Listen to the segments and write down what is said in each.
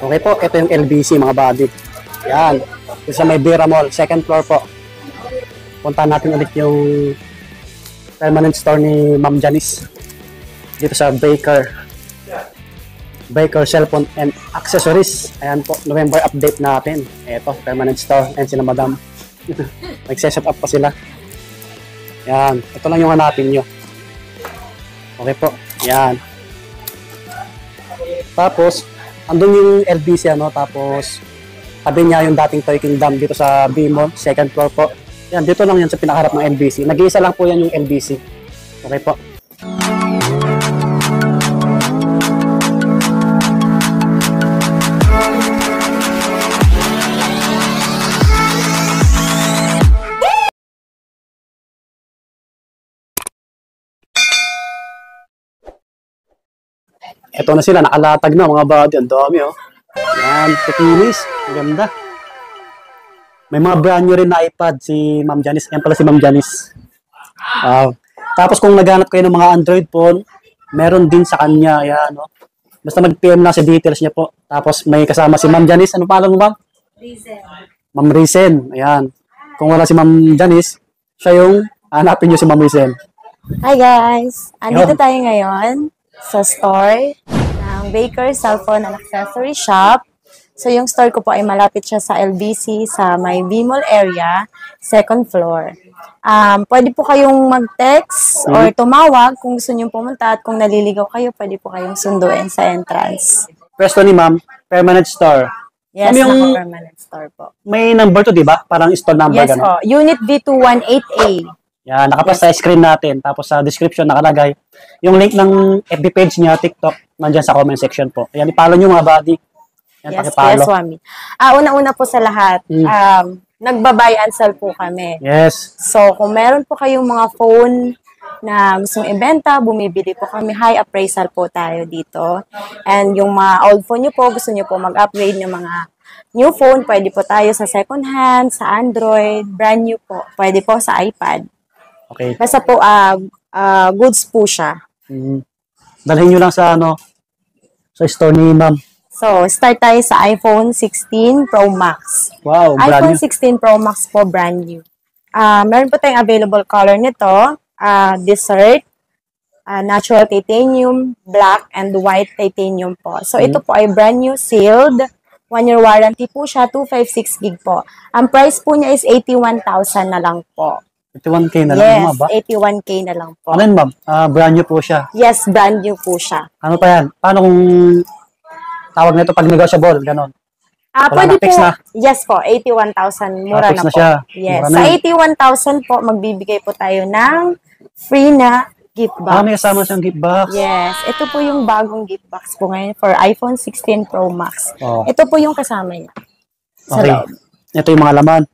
Okay po, ito yung LBC mga buddy. Yan. Ito sa may Vera Mall, second floor po. Puntahan natin ulit yung permanent store ni Ma'am Janice. Dito sa Baker Cellphone and Accessories. Ayan po, November update natin. Ito, permanent store. Ayan sila madam. Nagse-set up pa sila. Ayan, ito lang yung hanapin nyo. Okay po, ayan. Tapos, andun yung LBC ano, tapos tabi niya yung dating Toy Kingdom dito sa B-Mall, second floor po. Yan, dito lang yan sa pinakaharap ng LBC. Nag-iisa lang po yan yung LBC. Okay po. Ito na sila, nakalatag na mga buddy. Ang dami oh. Yan, kikinis. Ang ganda. May mga brand new rin na iPad si Ma'am Janice. Yan pala si Ma'am Janice. Tapos kung naghanap kayo ng mga Android phone, meron din sa kanya. Yan, oh. Basta mag-PM lang sa details niya po. Tapos may kasama si Ma'am Janice. Ano pala mo, Ma'am? Rizen. Ma'am Rizen. Ayan. Kung wala si Ma'am Janice, siya yung hanapin niyo si Ma'am Rizen. Hi guys! Andito tayo ngayon sa store ng Baker Cellphone and Accessory Shop. So yung store ko po ay malapit siya sa LBC sa may B-Mall area, second floor. Pwede po kayong mag-text or tumawag kung gusto niyo pumunta at kung naliligaw kayo, pwede po kayong sunduin sa entrance. Pwesto ni Ma'am, permanent store. Yes, yung permanent store po. may number to, di ba? Parang store number. Yes, ganun. Unit B218A. Yan, nakapas sa screen natin. Tapos sa description nakalagay yung link ng FB page niya, TikTok, nandyan sa comment section po. Ayan, ipalo nyo mga buddy. Yan, Yes, pakipalo. Kuya Swami. Una-una po sa lahat, nagba-buy and sell po kami. Yes. So, kung meron po kayong mga phone na gustong ibenta, bumibili po kami, high appraisal po tayo dito. And yung mga old phone nyo po, gusto nyo po mag-upgrade ng mga new phone, pwede po tayo sa second hand, sa Android, brand new po. Pwede po sa iPad. Okay. Basta po, goods po siya. Dalhin nyo lang sa sa store ni Ma'am. So, start tayo sa iPhone 16 Pro Max. Wow, brand iPhone new. 16 Pro Max po, brand new. Meron po tayong available color nito, dessert, natural titanium, black, and white titanium po. So, ito po ay brand new, sealed. 1-year warranty po siya, 256 gig po. Ang price po niya is 81,000 na lang po. 81K na lang, Ma'am, ba? Yes, 81K na lang po. Ano yun, Ma'am? Brand new po siya. Yes, brand new po siya. Ano pa yan? Paano kung tawag nito pag negotiable? Ganon. Pwede na-fix po. na? Yes po, 81,000. Mura Fix na na po. siya. Yes. Mura na Sa yun. 81,000 po, magbibigay po tayo ng free na gift box. May kasama siyang gift box. Yes. Ito po yung bagong gift box po ngayon for iPhone 16 Pro Max. Oh. Ito po yung kasama niya. Sa Okay. loob. Ito yung mga laman.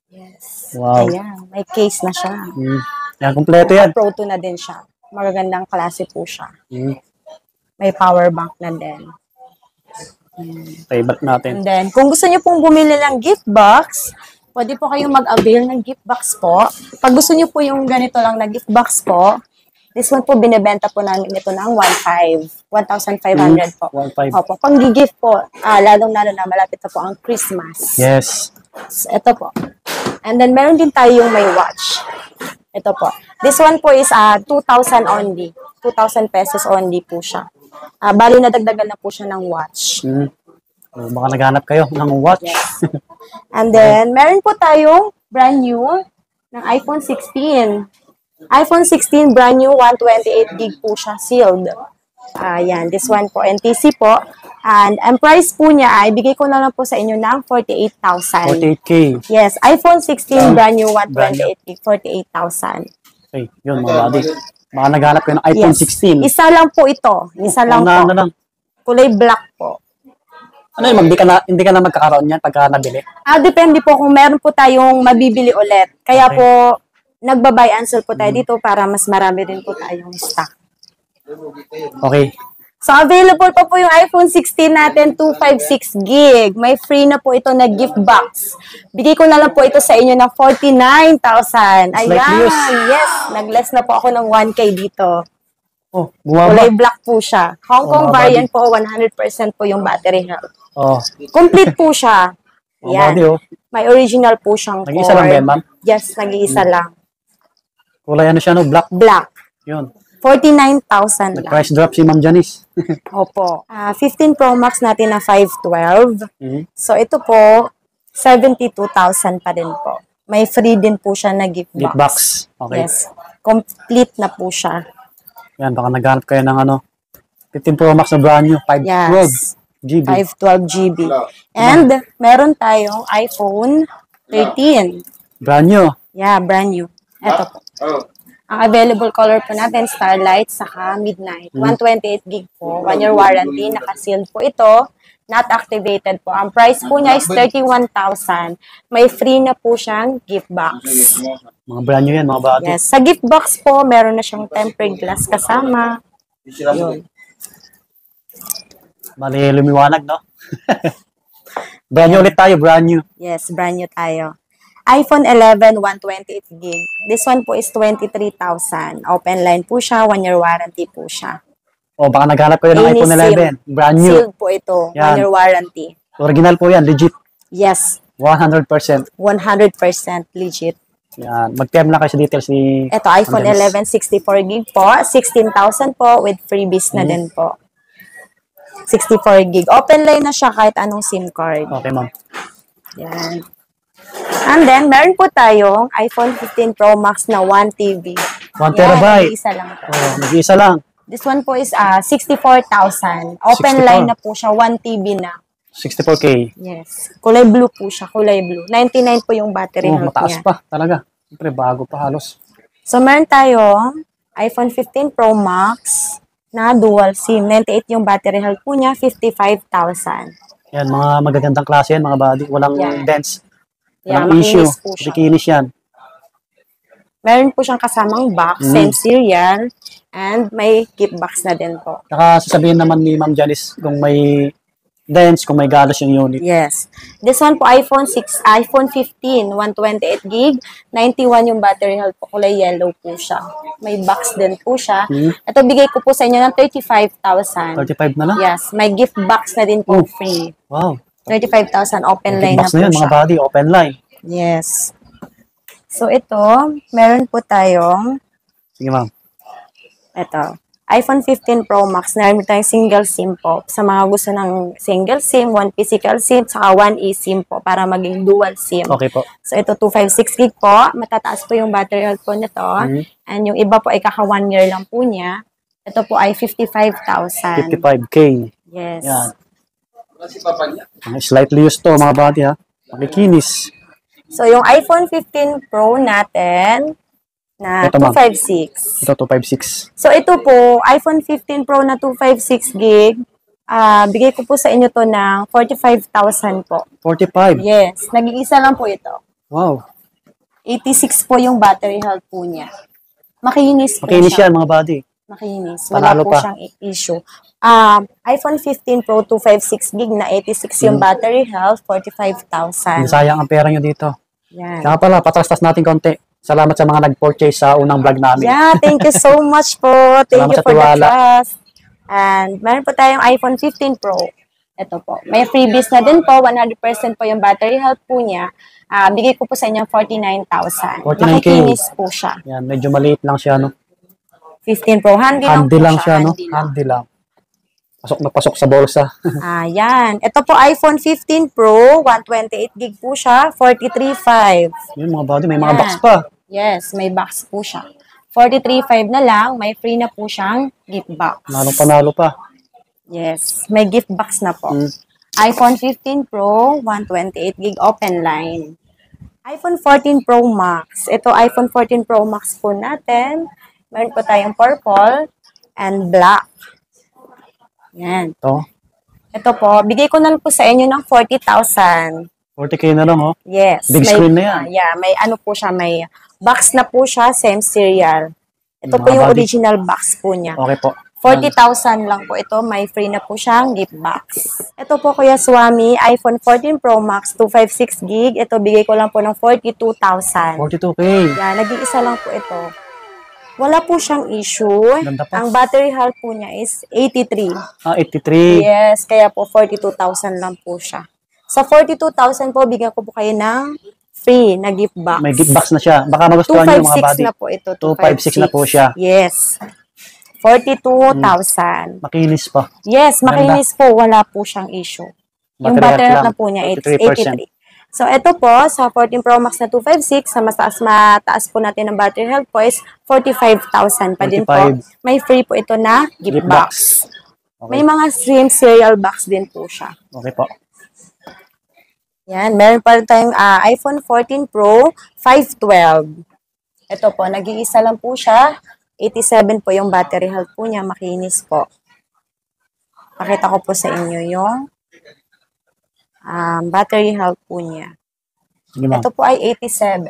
Yes. Wow. Ayan. May case na siya. Yan, kompleto yan. Pro 2 na din siya. Magagandang klase po siya. Mm. May power bank na din. Favorite natin. And then, kung gusto niyo pong bumili ng gift box, pwede po kayong mag-avail ng gift box po. Pag gusto niyo po yung ganito lang na gift box po, this one po, binibenta po namin ito ng 1,500 po. 1,500. Opo, pang gift po, lalong-lalo na malapit na po ang Christmas. Yes. So, ito po. And then, meron din tayo yung may watch. Ito po. This one po is 2,000 only. 2,000 pesos only po siya. Bali, nadagdagan na po siya ng watch. Baka naghanap kayo ng watch. Yes. And then, meron po tayong brand new ng iPhone 16. iPhone 16, brand new, 128 gig po siya, sealed. Yan, this one po, NTC po. And ang price po niya ay, bigay ko na lang po sa inyo ng 48,000. 48K. Yes, iPhone 16, brand new, 128 gig, 48,000. Okay, yun mga buddy. Baka naghanap kayo ng iPhone Yes. 16. Isa lang po ito. Isa lang po. Na lang. Kulay black po. Ano yun, hindi ka na magkakaroon yan pagka nabili? Depende po kung meron po tayong mabibili ulit. Kaya po, nagba-buy and sell po tayo dito para mas marami rin po tayong stock. Okay. So, available pa po yung iPhone 16 natin, 256 gig. May free na po ito na gift box. Bigay ko na lang po ito sa inyo ng 49,000. Ayan. Yes. Nag-less na po ako ng 1K dito. Oh, bumaba. Kulay black po siya. Hong Kong Bumaba variant po, 100% po yung battery health. Oh, Complete po siya. mga Yan. body, oh. May original po siyang Nag-iisa lang ba yan, cord. ma'am? Yes, nag-iisa lang. Kulay ano siya, no? Black. Black. Yun. 49,000 lang. Nag-price drop si Ma'am Janice. Opo. 15 Pro Max natin na 512. Mhm. So, ito po, 72,000 pa din po. May free din po siya na gift box. Gift box. Okay. Yes. Complete na po siya. Yan, baka naghanap kayo ng ano, 15 Pro Max na brand new, 512 Yes. GB. 512 GB. And, meron tayong iPhone 13. Brand new. Yeah, brand new. Ito po. Ang available color po natin, Starlight, saka Midnight. 128 gig po. 1-year warranty. Naka-sealed po ito. Not activated po. Ang price po niya is 31,000. May free na po siyang gift box. Mga brand new yan, mga body. Yes. Sa gift box po, meron na siyang tempered glass kasama. Yun. Mali lumiwanag, no? Brand new ulit tayo, brand new. Yes, brand new tayo. iPhone 11, 128 gig. This one po is 23,000. Open line po siya. 1-year warranty po siya. O, baka naghanap kayo ng Any iPhone 11. Brand new. Sealed po ito. Yan. 1-year warranty. Original po yan, legit. Yes. 100%. 100% legit. Yan. Mag-PM lang kayo sa details ni Ito, iPhone Ma'am Janice. 11, 64 gig po. 16,000 po with freebies na din po. 64 gig. Open line na siya kahit anong SIM card. Okay, ma'am. Yan. And then, meron po tayong iPhone 15 Pro Max na 1 TB. 1 terabyte. Isa lang po. Oh, nag-iisa lang. This one po is 64,000. Open 64. line na po siya. 1 TB na. 64K. Yes. Kulay blue po siya. Kulay blue. 99 po yung battery Oh, health mataas niya. pa. Talaga. Siyempre, bago pa halos. So, meron tayong iPhone 15 Pro Max na dual SIM. 98 yung battery health po niya. 55,000. Yan, mga magagandang klase yan, mga body. Walang Yan. dents. Yeah, Walang issue. makinis po siya. Makinis yan. Meron po siyang kasamang box, same serial, and may gift box na din po. Saka sasabihin naman ni Ma'am Janice kung may dents, kung may galos yung unit. Yes. This one po, iPhone 15, 128 gig, 91 yung battery health po, kulay yellow po siya. May box din po siya. Ito, bigay ko po sa inyo ng 35,000. 35 na lang? Yes, may gift box na din po free. Wow. 35,000, open line Box na po na yan, siya. mga body. Open line. Yes. So, ito, meron po tayong, Sige, ma'am. ito, iPhone 15 Pro Max, meron tayong single SIM po. Sa mga gusto ng single SIM, one physical SIM, saka one eSIM po para maging dual SIM. Okay po. So, ito 256 gig po. Matataas po yung battery health po nito. And yung iba po ay kaka 1 year lang po niya. Ito po ay 55,000. 55K. Yes. Yan. Mga slightly used to, mga body, ha. Makikinis. So, yung iPhone 15 Pro natin na Ito, ma'am. 256. Ito, 256. So, ito po, iPhone 15 Pro na 256 gig. Bigay ko po sa inyo to ng 45,000 po. 45. Yes. Nag-iisa lang po ito. Wow. 86 po yung battery health po niya. Makinis po Makinis siya. yan, mga body. Makinis. Wala Panalo po pa. siyang issue. iPhone 15 Pro 256 gig na 86 yung battery health, 45,000. Sayang ang pera nyo dito. Yan. Kaya pala, patrastas natin konti. Salamat sa mga nag-purchase sa unang vlog namin. Yeah, thank you so much po. Thank Salamat you sa for the tiwala. trust. And meron po tayong iPhone 15 Pro. Ito po. May freebies na din po. 100% po yung battery health po niya. Bigay ko po sa inyo 49,000. 49K. Makikinis po siya. Yan, medyo maliit lang siya, no? 15 Pro. Handy Handy lang lang po siya, no? Handy lang. Handy lang. Pasok na pasok sa bulsa. Yan. Ito po iPhone 15 Pro. 128 gig po siya. 43.5. Yun, mga body, may mga Yan. box pa. Yes, may box po siya. 43.5 na lang. May free na po siyang gift box. Panalo pa. Yes, may gift box na po. iPhone 15 Pro, 128 gig open line. iPhone 14 Pro Max. Ito iPhone 14 Pro Max po natin. Meron po tayong purple and black. Yan. Ito, Ito po, bigay ko na lang po sa inyo ng 40,000. 40K na lang, oh. Yes. Big screen na yan. Yeah, may ano po siya, may box na po siya, same serial. Ito po Mga yung body. original box po niya. Okay po. 40,000 lang po ito. May free na po siyang gift box. Ito po, Kuya Swami, iPhone 14 Pro Max, 256 gig. Ito, bigay ko lang po ng 42,000. 42K. Yan, nag-iisa lang po ito. Wala po siyang issue. Ganda pa. Ang battery health po niya is 83. 83. Yes, kaya po 42,000 lang po siya. Sa 42,000 po, bigyan ko po kayo ng free na gift box. May gift box na siya. Baka magustuhan niyo mga 256 buddy. na po ito. 256 na po siya. Yes. 42,000. Makinis pa. Yes, makinis po. Wala po siyang issue. Yung battery health na po niya, it's 83. So, ito po, sa 14 Pro Max na 256, sa mataas po natin ng battery health po is 45,000 pa din po. 45. May free po ito na gift box. Okay. May mga same cereal box din po siya. Okay po. Yan, meron pa rin tayong iPhone 14 Pro 512. Ito po, nag-iisa lang po siya. 87 po yung battery health po niya, makinis po. Pakita ko po sa inyo yung battery health po niya. Sige, ma'am. Ito po ay 87.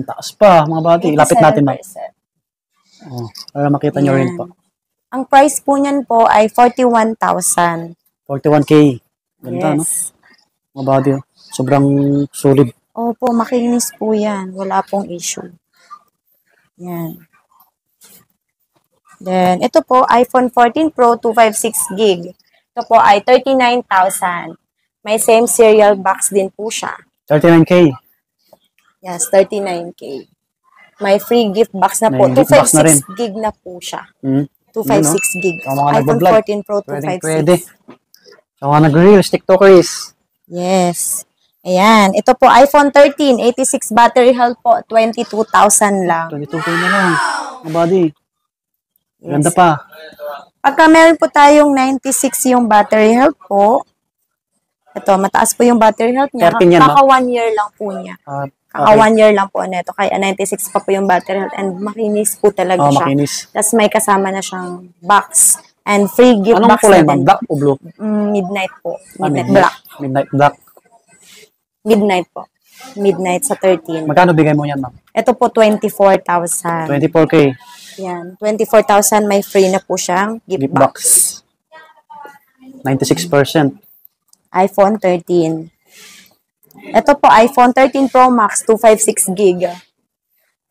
Taas pa, mga buddy. Lapit natin, ma'am. 87%. Oh, para makita nyo rin po. Ang price po niyan po ay 41,000. 41K. Ganda, no? Yes. Mga buddy. Sobrang solid. Opo, makinis po yan. Wala pong issue. Yan. Then, ito po, iPhone 14 Pro 256 gig. Ito po ay 39,000. May same serial box din po siya. 39K. Yes, 39K. May free gift box na po. May gift box na rin. 256 gig na po siya. 256 Yun, no? gig. Sa mga iPhone nagbablog, 14 Pro 256. Pwede. Sa mga nag-reels, TikTokers. Yes. Ayan. Ito po, iPhone 13, 86 battery health po, 22,000 lang. 22K na lang. Mga buddy. Yes. Ganda pa. Pagka meron po tayong 96 yung battery health po, ito, mataas po yung battery health niya. 13 yan, Kaka 1 year lang po niya. Kaka 1 year lang po neto. Kaya 96 pa po yung battery health and makinis po talaga siya. Makinis. Tapos may kasama na siyang box and free gift Anong box kulay, na ma'am? din. Black o blue? Midnight po. Midnight Midnight. black. Midnight black. Midnight po. Midnight sa 13. Magkano bigay mo yan, ma'am? Ito po 24,000. 24K. Yan. 24,000 may free na po siyang gift Gift box. box. 96%. iPhone 13. Ito po, iPhone 13 Pro Max, 256 gig.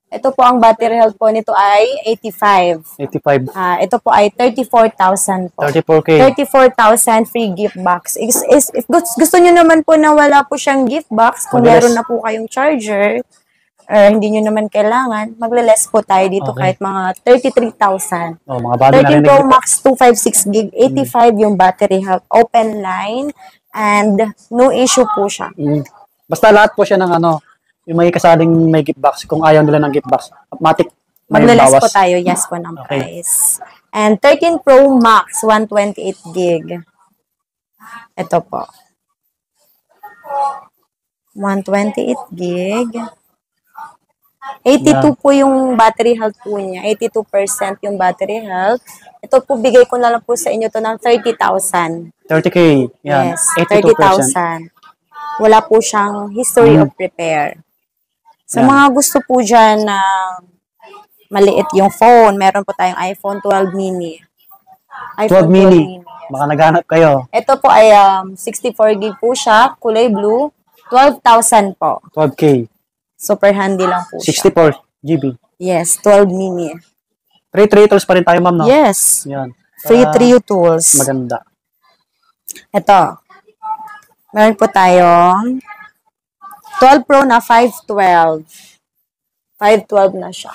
Ito po, ang battery health po nito ay 85. 85. Ito po ay 34,000 po. 34K. 34,000 free gift box. If gusto nyo naman po na wala po siyang gift box, kung Mabilis. meron na po kayong charger, or hindi nyo naman kailangan, magle-less po tayo dito kahit mga 33,000. Oh, mga buddy 13 narinig Pro ko. Max 256 gig, 85 yung battery health, open line, and no issue po siya. Basta lahat po siya ng ano, yung may kasaling may gift box. Kung ayaw nila ng gift box, automatic may Magle-less bawas. po tayo, yes po ng Okay. price. And 13 Pro Max 128 gig. Ito po. 128 gig. 82 po yung battery health po niya. 82% yung battery health. Ito po, bigay ko na lang po sa inyo to ng 30,000. 30K. Yan. Yes, 82%. 30,000. Wala po siyang history of repair. Sa mga gusto po dyan na maliit yung phone, meron po tayong iPhone 12 mini. 12 mini. Baka naghanap kayo. Ito po ay 64 gig po siya, kulay blue. 12,000 po. 12K. Super handy lang po siya. 64 GB. Yes, 12 mini. Free tools pa rin tayo, ma'am, no? Yes. Yan. Free Trio tools. Maganda. Ito. Meron po tayong 12 Pro na 512. 512 na siya.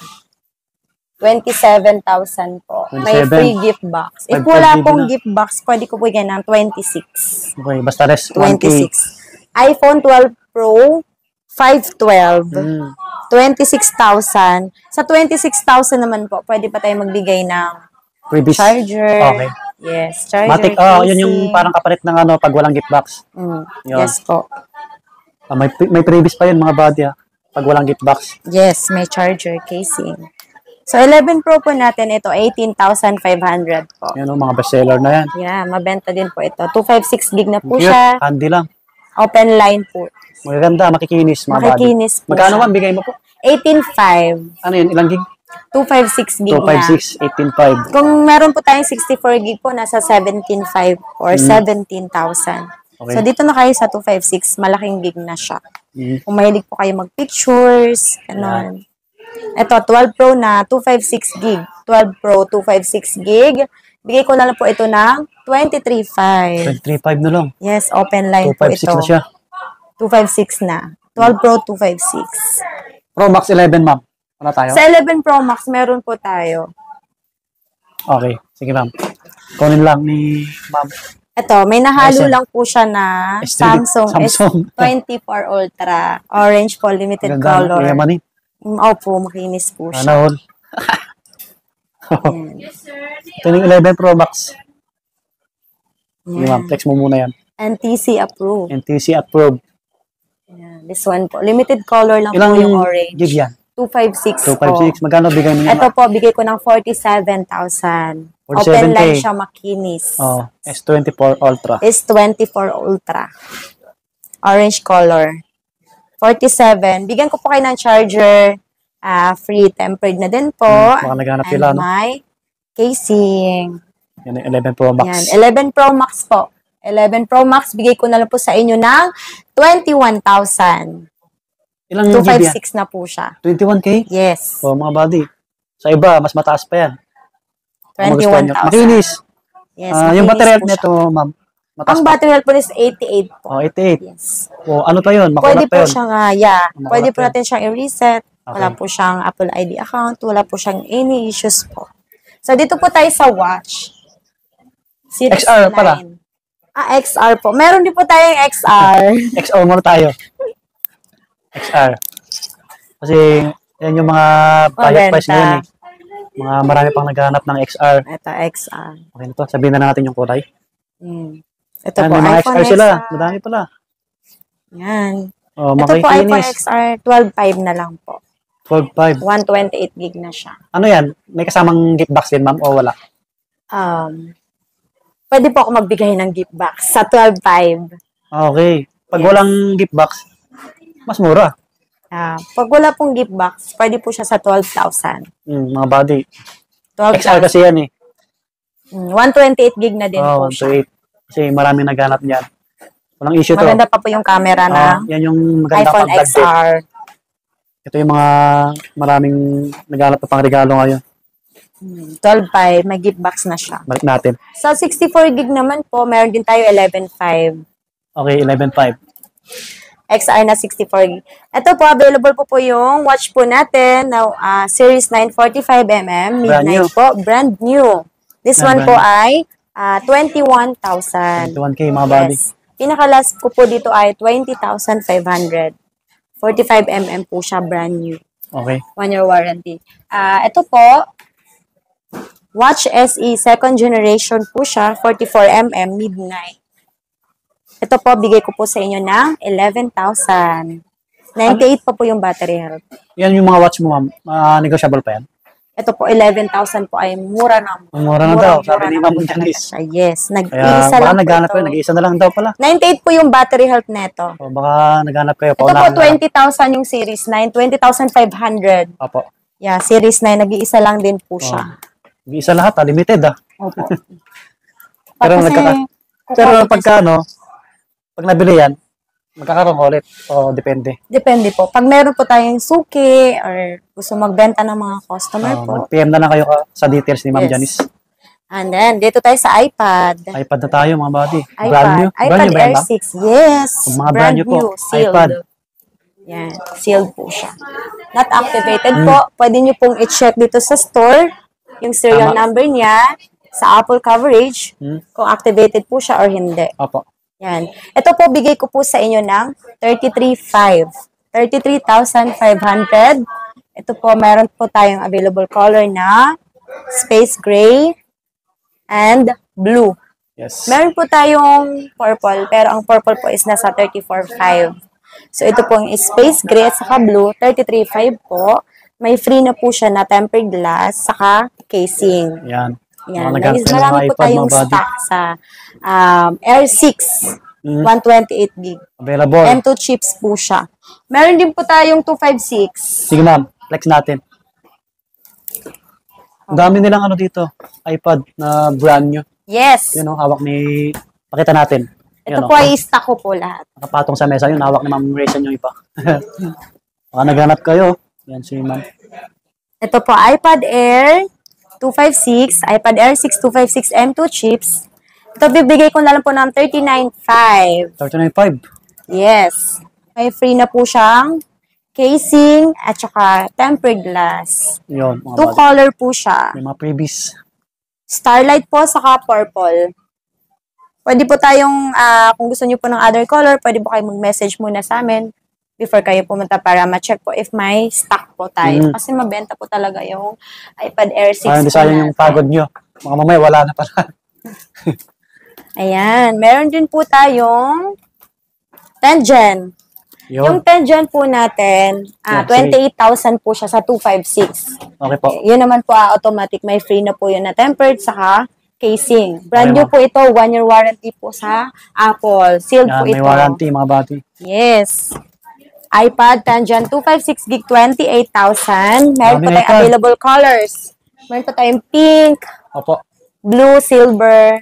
27,000 po. May 27. free gift box. If 512 wala GB pong na. gift box, pwede ko po yan ng 26. Okay, basta rest 1K. 26. iPhone 12 Pro, 512. 26,000. Sa 26,000 naman po, pwede pa tayo magbigay ng Freebies. charger. Okay. Yes, charger. Matic, yun yung casing. parang kapalit ng ano, pag walang gift box. Yun. Yes po. May freebies pa yun, mga buddy, pag walang gift box. Yes, may charger casing. So, 11 Pro po natin ito, 18,500 po. Yan, mga bestseller na yan. Yeah, mabenta din po ito. 256 gig na po Cute, siya. handy lang. Open line po. Magaganda, makikinis, mga Makikinis po buddy. Magkano siya. man, bigay mo po? 18,500. Ano yun, ilang gig? 256 gig na. 256, 18.5. Kung meron po tayong 64 gig po, nasa 17,500 or 17,000. Okay. So, dito na kayo sa 256, malaking gig na siya. Mm. Kung mahilig po kayo mag-pictures, ganun. Ito, 12 Pro na 256 gig. 12 Pro 256 gig. Bigay ko na lang po ito ng 23.5. 23.5 na lang. Yes, open line po 256 ito. na siya. 256 na. 12 Pro 256. Pro Max 11, ma'am. Wala tayo? Sa 11 Pro Max, meron po tayo. Okay. Sige, ma'am. Kunin lang ni ma'am. Ito, may nahalo SM. lang po siya na Samsung Samsung. S24 Ultra. Orange po, limited Ganda, color. yaman eh. Opo, makinis po siya. Ano all? Yan. Ito yung 11 Pro Max. Sige, Yan. ma'am. Text mo muna yan. NTC approved. NTC approved. Yan. This one po. Limited color lang Ilang po yung orange. gig yan? 256 po. 256. Magkano bigay mo niya? Ito po, bigay ko ng 47,000. 47K. Open line siya, makinis. Oh, S24 Ultra. S24 Ultra. Orange color. 47. Bigyan ko po kayo ng charger. Free tempered na din po. Baka naghanap And sila, no? may casing. Yan yung 11 Pro Max. Yan. 11 Pro Max po. 11 Pro Max, bigay ko na lang po sa inyo ng 21,000. Ilang GB yan? 256 na po siya. 21K? Yes. Oh, mga buddy. Sa iba, mas mataas pa yan. Kung magustuhan nyo. 21,000. Makinis. Yes, Yung makinis battery health po nito, ma'am. siya. Mataas Ang pa. battery health po is 88 po. Oh, 88. Yes. Oh, ano pa yun? Pwede Makulat pa po yun. siyang, Makulat pwede po yun. natin siyang i-reset. Wala Okay. po siyang Apple ID account. Wala po siyang any issues po. So, dito po tayo sa watch. Series XR 9. pala. XR po. Meron din po tayong XR. XO muna tayo. XR. Kasi, yan yung mga budget price Mabenta. ngayon eh. Mga marami pang naghahanap ng XR. Ito, XR. Okay na to. Sabihin na natin yung kulay. Ito Yan, po, may mga iPhone XR sila. XR. Madami pala. Yan. Oh, Ito po, iPhone makikinis. XR 12.5 na lang po. 12.5. 128 gig na siya. Ano yan? May kasamang gift box din, ma'am, o wala? Pwede po ako magbigay ng gift box sa 12.5. Okay. Pag Yes. walang gift box, mas mura. Pag wala pong gift box, pwede po siya sa 12,000. Mga body. 12,000. XR kasi yan eh. 128 gig na din Oh, po siya. 128. Kasi maraming naghanap niyan. Walang issue to. Maganda pa po yung camera na Yan yung maganda iPhone pang vlog din. XR. Ito yung mga maraming naghanap pa pang regalo ngayon. 12.5, may gift box na siya. Balik natin. Sa 64 gig naman po, meron din tayo 11.5. Okay, 11.5. XR na 64 gig. Ito po, available po yung watch po natin na Series 9 45mm, Brand new. midnight po, brand new. This Brand one po ay 21,000. 21K mga body. Yes. Pinaka-last ko po dito ay 20,500. 45mm po siya, brand new. Okay. 1-year warranty. Ito po, Watch SE second generation po siya, 44mm midnight. Ito po, bigay ko po sa inyo ng 11,000. 98 pa po yung battery health. Yan yung mga watch mo, ma'am. Negotiable pa yan. Ito po, 11,000 po ay mura na. Mura na daw, sabi ni Ma'am Janice. Yes, Kaya nag-iisa baka lang po naghanap ito. kayo. Nag-iisa na lang daw pala. 98 po yung battery health neto. O, baka naghanap kayo. Ito po, Paunahan na lang. 20,000 yung Series 9, 20,500. Opo. Yeah, Series 9, nag-iisa lang din po siya. Isa lahat, limited Opo. Pero Kasi, Pero pagka pag nabili yan, magkakaroon ulit. O, depende. depende po. Pag meron po tayong suki or gusto magbenta ng mga customer po. Mag-PM na lang kayo sa details ni Ma'am Yes. Janice. And then, dito tayo sa iPad. iPad na tayo mga buddy. iPad. Brand new. iPad Brand new ba yan, Air ma'am? 6. Yes. Yung mga brand new po, Sealed. iPad. Yan. Sealed po siya. Not activated Hmm. po. Pwede nyo pong i-check dito sa store yung serial Tama. number niya sa Apple coverage kung activated po siya or hindi. Opo. Yan. Ito po, bigay ko po sa inyo ng 33,500. 33,500. Ito po, meron po tayong available color na space gray and blue. Yes. Meron po tayong purple, pero ang purple po is nasa 34,500. So, ito pong space gray at saka blue, 33,500 po. May free na po siya na tempered glass, saka casing. Yan. Yan. Mga naghanap kayo ng Marami mga po iPad, tayong mga buddy. stock sa Air 6, 128 gig. Available. M2 chips po siya. Meron din po tayong 256. Sige ma'am, flex natin. Ang dami nilang ano dito, iPad na brand new. Yes. Yun o, hawak ni... Pakita natin. Ito Yun, po ay stock ko po lahat. nakapatong sa mesa yun, hawak ni Ma'am Rachel yung iba. Baka naghanap kayo. Yan si Ma'am. Ito po, iPad Air 256, iPad Air 6256 M2 chips. Ito, bibigay ko na lang po ng 39.5. 39.5. Yes. May free na po siyang casing at saka tempered glass. Yun, mga Two buddy. color po siya. May mga previous. Starlight po saka purple. Pwede po tayong, kung gusto niyo po ng other color, pwede po kayo mag-message muna sa amin before kayo pumunta para ma-check po if may stock po tayo. Kasi mabenta po talaga yung iPad Air 6 Parang di po sayang yung natin. pagod nyo. Mga mamaya, wala na pala. Ayan. Meron din po tayong 10 Gen. Yung Yun. 10 Gen po natin, Yeah, 28,000 po siya sa 256. Okay po. Yun naman po, automatic. May free na po yun na tempered saka casing. Brand Okay, new po ito. 1-year warranty po sa Apple. Sealed Yan, po may ito. warranty, mga buddy. Yes. iPad 10 Gen 256 gig 28,000. Meron Dami pa na tayong iPad. available colors. Meron pa tayong pink, Opo. blue, silver.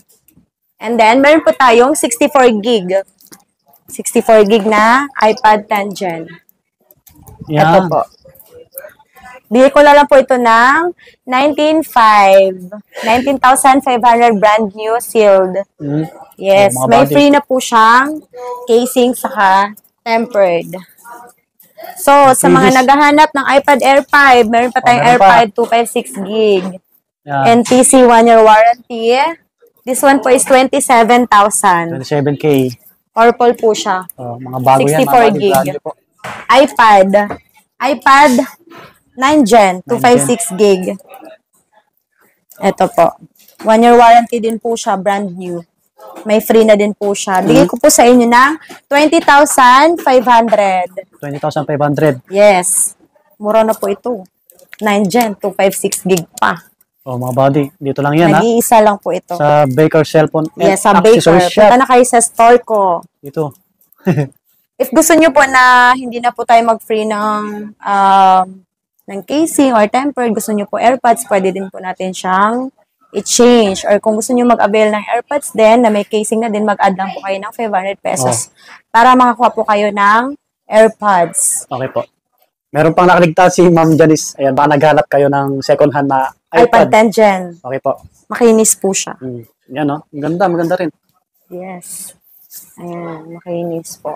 And then, meron po tayong 64 gig. 64 gig na iPad 10 Gen. Ito Yan. po. Bigay ko na lang po ito ng 19,500 brand new sealed. Mm. Yes, Mga may buddy. free na po siyang casing saka tempered. So, sa mga previous. naghahanap ng iPad Air 5, meron pa tayong meron Air pa. 5 256 gig. Yan. NTC 1-year warranty. This one po is 27,000. 27K. Purple po siya. Oh, mga bago yan, 64 mga buddy. gig. Brand new po. iPad 9 Gen 256 gig. Ito po. 1-year warranty din po siya, brand new. May free na din po siya. Bigay ko po sa inyo ng 20,500. 20,500. Yes. Mura na po ito. 9 Gen 256 gig pa. Oh, mga buddy. Dito lang yan, ha? Nag-iisa lang po ito. Sa Baker Cellphone and Yes, sa Baker. Accessories Shop. Punta na kayo sa store ko. Dito. If gusto nyo po na hindi na po tayo mag-free ng casing or tempered, gusto nyo po AirPods, pwede din po natin siyang i-change. Or kung gusto nyo mag-avail ng AirPods din, na may casing na din, mag-add lang po kayo ng 500 pesos para makakuha po kayo ng AirPods. Okay po. Meron pang nakaligtas si Ma'am Janice. Ayan, baka naghanap kayo ng second hand na iPad iPad. 10 Gen. Okay po. Makinis po siya. Yan, no? Maganda, maganda rin. Yes. Ayan, makinis po.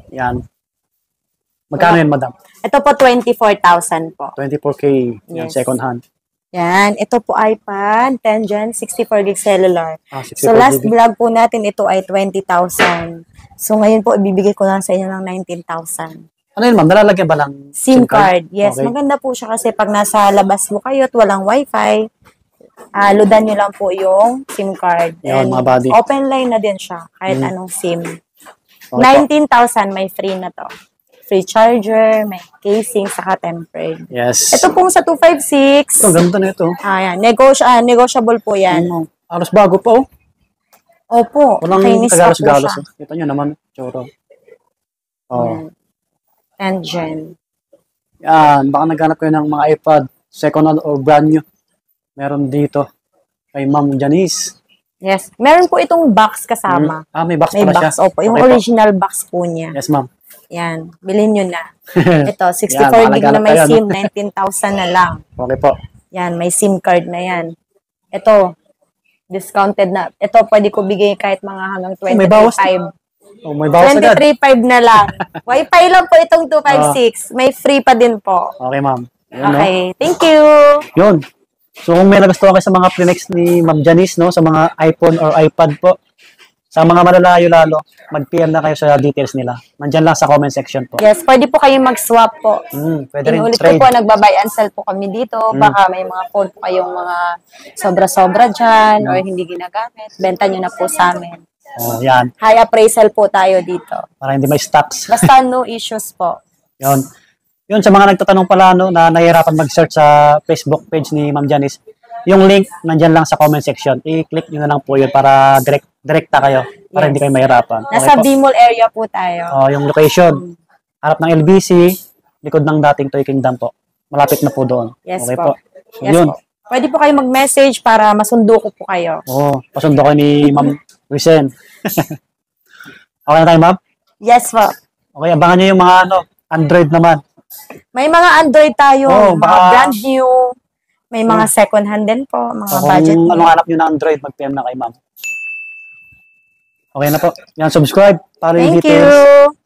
Yan. Magkano yun, madam? Ito po, 24,000 po. 24K. Yan, Yes. second hand. Yan. Ito po iPad 10 Gen 64 gig cellular. 64 So, last GB. vlog po natin, ito ay 20,000. So, ngayon po, ibibigay ko lang sa inyo ng 19,000. Ano yun, ma'am? Nalalagyan ba ng SIM card. Yes, Okay. maganda po siya kasi pag nasa labas po kayo at walang wifi, loadan nyo lang po yung SIM card. Yun, And mga buddy. open line na din siya, kahit anong SIM. Okay po. 19,000, may free na to. Free charger, may casing, saka tempered. Yes. Ito pong sa 256, Ito, ang ganda na ito. ayan, negotiable po yan. Aros bago pa, oh. Opo, Walang makinis na po kagalos-galos. siya. Oh. Kita nyo naman, tsuro. Oh. 10 Gen. Yan, baka naghanap kayo ng mga iPad, second hand or brand new. Meron dito kay Ma'am Janice. Yes. Meron po itong box kasama. May box May pala box, siya. opo. Yung Okay po. original box po niya. Yes, ma'am. Yan. Bilhin nyo na. Ito, 64 Yan, gig na naghanap may kayo, no? SIM, 19,000 na lang. Okay po. Yan, may SIM card na yan. Ito, discounted na. Ito, pwede ko bigay kahit mga hanggang May bawas 23.5. Oh, may bawas agad. 23.5 na lang. Wi-Fi lang po itong 256. May free pa din po. Okay, ma'am. Yun, no? Okay, thank you. Yun. So, kung may nagustuhan kayo sa mga Prinex ni Ma'am Janice, no, sa mga iPhone or iPad po, sa mga malalayo lalo, mag-PM na kayo sa details nila. Nandyan lang sa comment section po. Yes, pwede po kayong mag-swap po. Pwede rin Inulit ko trade. po, nagbabuy and sell po kami dito. Baka may mga phone po kayong mga sobra-sobra dyan or hindi ginagamit. Benta nyo na po sa amin. Oh, yan. High appraisal po tayo dito. Para hindi may stocks. Basta no issues po. Yun. Yun, sa mga nagtatanong pala, no, na nahihirapan mag-search sa Facebook page ni Ma'am Janice, yung link, nandyan lang sa comment section. I-click nyo na lang po yun para direkta kayo. Para Yes. hindi kayo mahirapan. Nasa po? Bimol area po tayo. Oh, yung location. Harap ng LBC, likod ng dating Toy Kingdom po. Malapit na po doon. Yes Okay po. po. So, Yes yun. po. Pwede po kayo mag-message para masundo ko po kayo. Oo, pasundo ko ni Ma'am Risen. Okay na tayo, ma'am? Yes po. Okay, abangan nyo yung mga Android naman. May mga Android tayo, Oh, mga baka- brand new, may mga second hand din po, mga So, budget kung new. anong hanap nyo na Android, mag-PM na kay ma'am. Okay na po. Yan, subscribe para yung Thank details. you!